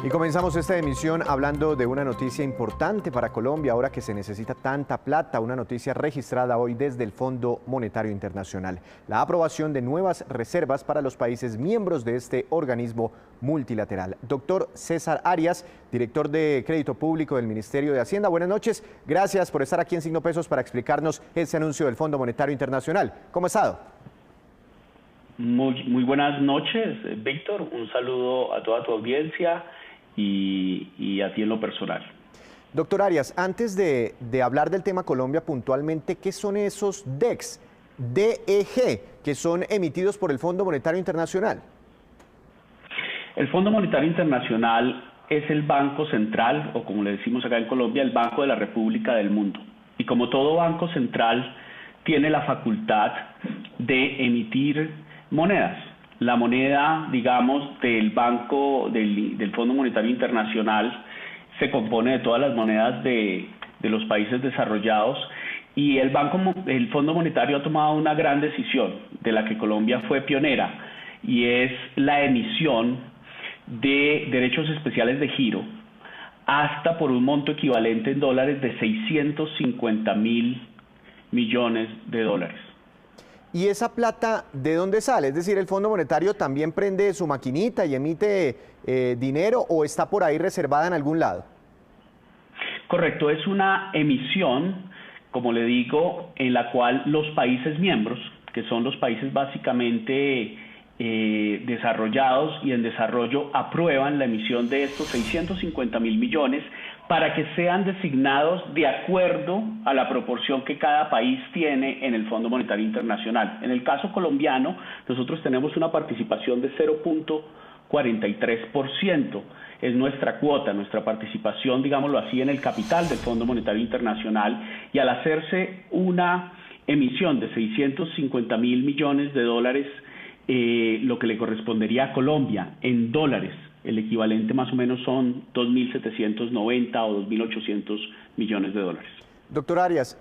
Y comenzamos esta emisión hablando de una noticia importante para Colombia, ahora que se necesita tanta plata, una noticia registrada hoy desde el Fondo Monetario Internacional. La aprobación de nuevas reservas para los países miembros de este organismo multilateral. Doctor César Arias, director de Crédito Público del Ministerio de Hacienda, buenas noches. Gracias por estar aquí en Signo Pesos para explicarnos ese anuncio del Fondo Monetario Internacional. ¿Cómo ha estado? Muy buenas noches, Víctor. Un saludo a toda tu audiencia y a ti en lo personal. Doctor Arias, antes de hablar del tema Colombia puntualmente, ¿qué son esos DEX, DEG, que son emitidos por el Fondo Monetario Internacional? El Fondo Monetario Internacional es el Banco Central, o como le decimos acá en Colombia, el Banco de la República del Mundo. Y como todo banco central, tiene la facultad de emitir monedas. La moneda, digamos, del Banco del Fondo Monetario Internacional se compone de todas las monedas de los países desarrollados, y el Fondo Monetario ha tomado una gran decisión de la que Colombia fue pionera, y es la emisión de derechos especiales de giro hasta por un monto equivalente en dólares de 650.000 millones de dólares. ¿Y esa plata de dónde sale? Es decir, ¿el Fondo Monetario también prende su maquinita y emite dinero, o está por ahí reservada en algún lado? Correcto, es una emisión, como le digo, en la cual los países miembros, que son los países básicamente desarrollados y en desarrollo, aprueban la emisión de estos 650.000 millones para que sean designados de acuerdo a la proporción que cada país tiene en el Fondo Monetario Internacional. En el caso colombiano, nosotros tenemos una participación de 0.43%. Es nuestra cuota, nuestra participación, digámoslo así, en el capital del Fondo Monetario Internacional, y al hacerse una emisión de 650.000 millones de dólares, lo que le correspondería a Colombia en dólares, el equivalente más o menos son 2.790 o 2.800 millones de dólares. Doctor Arias,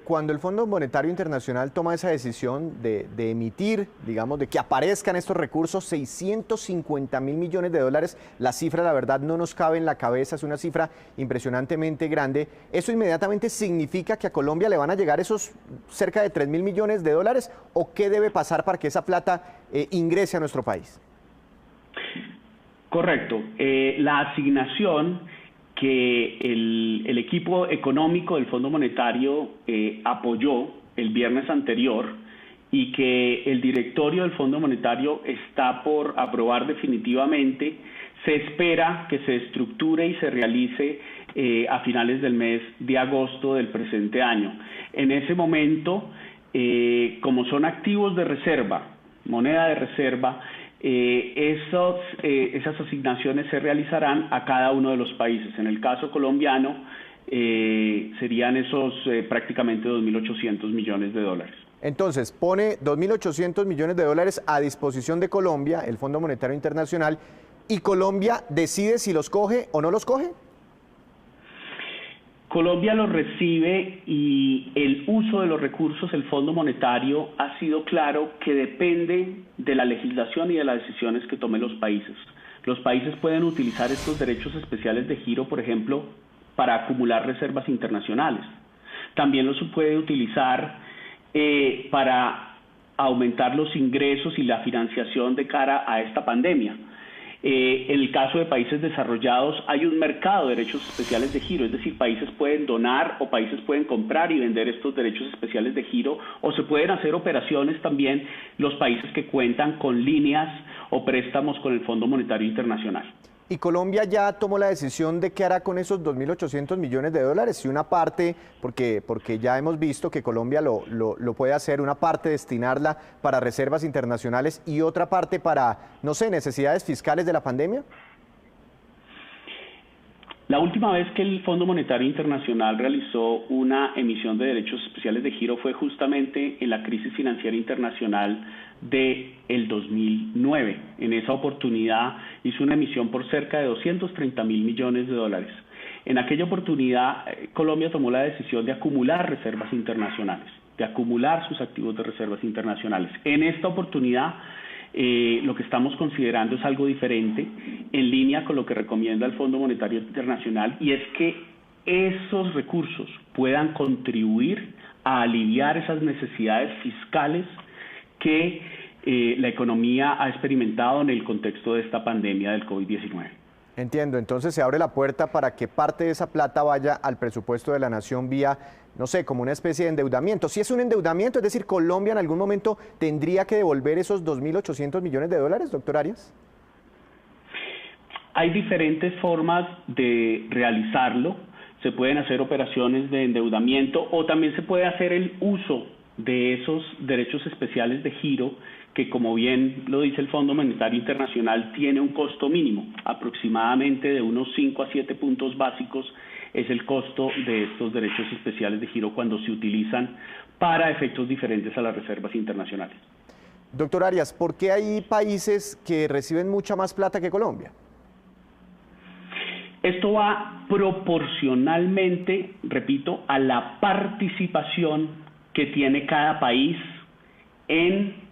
cuando el Fondo Monetario Internacional toma esa decisión de emitir, digamos, de que aparezcan estos recursos, 650.000 millones de dólares, la cifra, la verdad, no nos cabe en la cabeza, es una cifra impresionantemente grande. ¿Eso inmediatamente significa que a Colombia le van a llegar esos cerca de 3.000 millones de dólares? ¿O qué debe pasar para que esa plata ingrese a nuestro país? Correcto. La asignación que el equipo económico del Fondo Monetario apoyó el viernes anterior, y que el directorio del Fondo Monetario está por aprobar definitivamente, se espera que se estructure y se realice a finales del mes de agosto del presente año. En ese momento, como son activos de reserva, moneda de reserva, esas asignaciones se realizarán a cada uno de los países. En el caso colombiano, serían esos prácticamente 2.800 millones de dólares. Entonces, pone 2.800 millones de dólares a disposición de Colombia, el Fondo Monetario Internacional, ¿y Colombia decide si los coge o no los coge? Colombia los recibe, y el uso de los recursos del Fondo Monetario ha sido claro que depende de la legislación y de las decisiones que tomen los países. Los países pueden utilizar estos derechos especiales de giro, por ejemplo, para acumular reservas internacionales. También los puede utilizar para aumentar los ingresos y la financiación de cara a esta pandemia. En el caso de países desarrollados hay un mercado de derechos especiales de giro, es decir, países pueden donar o países pueden comprar y vender estos derechos especiales de giro, o se pueden hacer operaciones también los países que cuentan con líneas o préstamos con el Fondo Monetario Internacional. ¿Y Colombia ya tomó la decisión de qué hará con esos 2.800 millones de dólares? Si una parte, porque ya hemos visto que Colombia lo puede hacer, una parte destinarla para reservas internacionales y otra parte para, no sé, necesidades fiscales de la pandemia. La última vez que el Fondo Monetario Internacional realizó una emisión de derechos especiales de giro fue justamente en la crisis financiera internacional del 2009. En esa oportunidad hizo una emisión por cerca de 230.000 millones de dólares. En aquella oportunidad, Colombia tomó la decisión de acumular reservas internacionales, de acumular sus activos de reservas internacionales. En esta oportunidad, lo que estamos considerando es algo diferente, en línea con lo que recomienda el Fondo Monetario Internacional, y es que esos recursos puedan contribuir a aliviar esas necesidades fiscales que la economía ha experimentado en el contexto de esta pandemia del COVID-19. Entiendo, entonces se abre la puerta para que parte de esa plata vaya al presupuesto de la nación vía, no sé, como una especie de endeudamiento. Si es un endeudamiento, es decir, Colombia en algún momento tendría que devolver esos 2.800 millones de dólares, doctor Arias. Hay diferentes formas de realizarlo. Se pueden hacer operaciones de endeudamiento o también se puede hacer el uso de esos derechos especiales de giro que, como bien lo dice el Fondo Monetario Internacional, tiene un costo mínimo, aproximadamente de unos 5 a 7 puntos básicos es el costo de estos derechos especiales de giro cuando se utilizan para efectos diferentes a las reservas internacionales. Doctor Arias, ¿por qué hay países que reciben mucha más plata que Colombia? Esto va proporcionalmente, repito, a la participación que tiene cada país en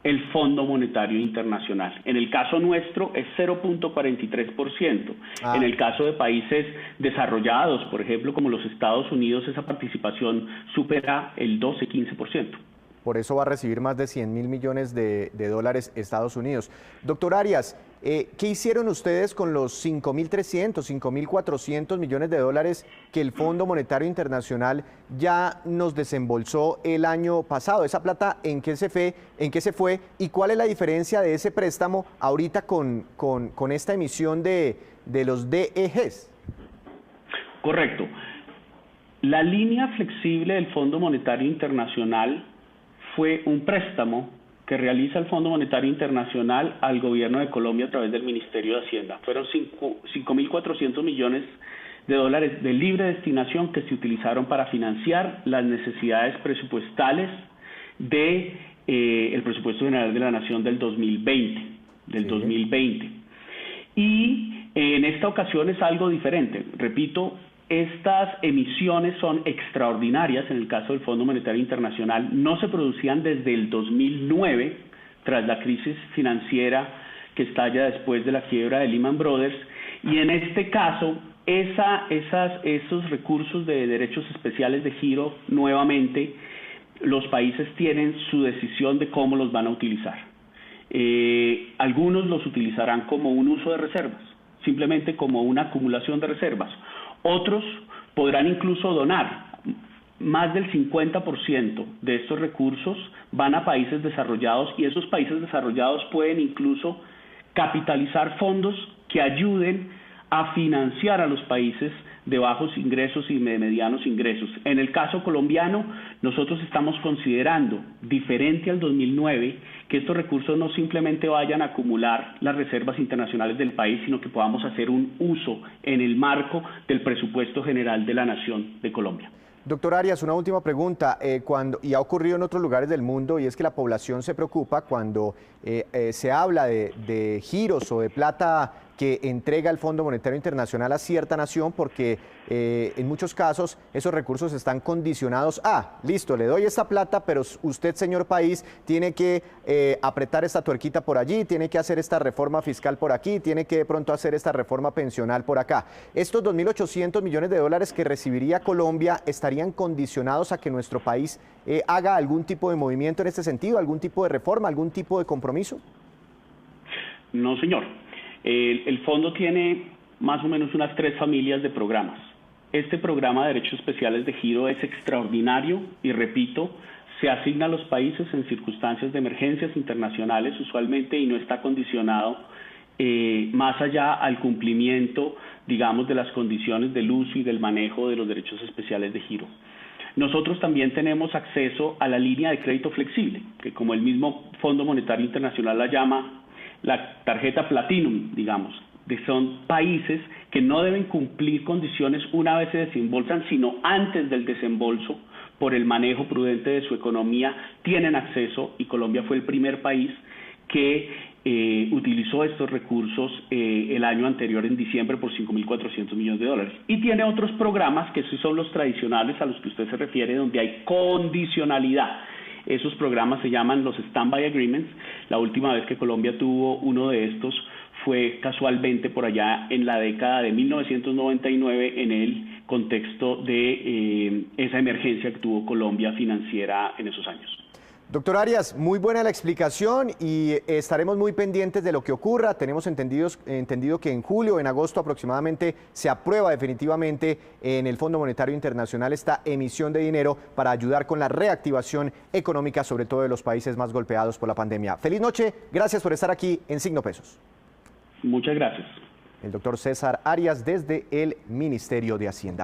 el Fondo Monetario Internacional. En el caso nuestro es 0.43%. En el caso de países desarrollados, por ejemplo, como los Estados Unidos, esa participación supera el 12-15%. Por eso va a recibir más de 100.000 millones de dólares Estados Unidos. Doctor Arias, ¿qué hicieron ustedes con los 5.300, 5.400 millones de dólares que el Fondo Monetario Internacional ya nos desembolsó el año pasado? ¿Esa plata en qué se fue? ¿Y cuál es la diferencia de ese préstamo ahorita con esta emisión de los DEGs? Correcto. La línea flexible del Fondo Monetario Internacional fue un préstamo que realiza el Fondo Monetario Internacional al gobierno de Colombia a través del Ministerio de Hacienda. Fueron 5.400 millones de dólares de libre destinación que se utilizaron para financiar las necesidades presupuestales de el presupuesto general de la Nación del 2020. Y en esta ocasión es algo diferente. Repito, estas emisiones son extraordinarias en el caso del Fondo Monetario Internacional. No se producían desde el 2009, tras la crisis financiera que estalla después de la quiebra de Lehman Brothers. Y en este caso, esos recursos de derechos especiales de giro, nuevamente, los países tienen su decisión de cómo los van a utilizar. Algunos los utilizarán como un uso de reservas, simplemente como una acumulación de reservas. Otros podrán incluso donar. Más del 50% de estos recursos van a países desarrollados y esos países desarrollados pueden incluso capitalizar fondos que ayuden a financiar a los países de bajos ingresos y de medianos ingresos. En el caso colombiano, nosotros estamos considerando, diferente al 2009, que estos recursos no simplemente vayan a acumular las reservas internacionales del país, sino que podamos hacer un uso en el marco del presupuesto general de la Nación de Colombia. Doctor Arias, una última pregunta, y ha ocurrido en otros lugares del mundo, y es que la población se preocupa cuando se habla de giros o de plata que entrega el Fondo Monetario Internacional a cierta nación, porque en muchos casos esos recursos están condicionados a, listo, le doy esta plata, pero usted, señor país, tiene que apretar esta tuerquita por allí, tiene que hacer esta reforma fiscal por aquí, tiene que de pronto hacer esta reforma pensional por acá. Estos 2.800 millones de dólares que recibiría Colombia estarían condicionados a que nuestro país haga algún tipo de movimiento en este sentido, algún tipo de reforma, algún tipo de compromiso. No, señor. El fondo tiene más o menos unas 3 familias de programas. Este programa de derechos especiales de giro es extraordinario y, repito, se asigna a los países en circunstancias de emergencias internacionales usualmente y no está condicionado más allá al cumplimiento, digamos, de las condiciones del uso y del manejo de los derechos especiales de giro. Nosotros también tenemos acceso a la línea de crédito flexible, que como el mismo Fondo Monetario Internacional la llama, la tarjeta Platinum, digamos, son países que no deben cumplir condiciones una vez se desembolsan, sino antes del desembolso, por el manejo prudente de su economía, tienen acceso, y Colombia fue el primer país que utilizó estos recursos el año anterior, en diciembre, por 5.400 millones de dólares. Y tiene otros programas que sí son los tradicionales a los que usted se refiere, donde hay condicionalidad. Esos programas se llaman los Standby Agreements. La última vez que Colombia tuvo uno de estos fue casualmente por allá en la década de 1999 en el contexto de esa emergencia que tuvo Colombia financiera en esos años. Doctor Arias, muy buena la explicación y estaremos muy pendientes de lo que ocurra. Tenemos entendido que en julio o en agosto aproximadamente se aprueba definitivamente en el Fondo Monetario Internacional esta emisión de dinero para ayudar con la reactivación económica, sobre todo de los países más golpeados por la pandemia. Feliz noche, gracias por estar aquí en Signo Pesos. Muchas gracias. El doctor César Arias desde el Ministerio de Hacienda.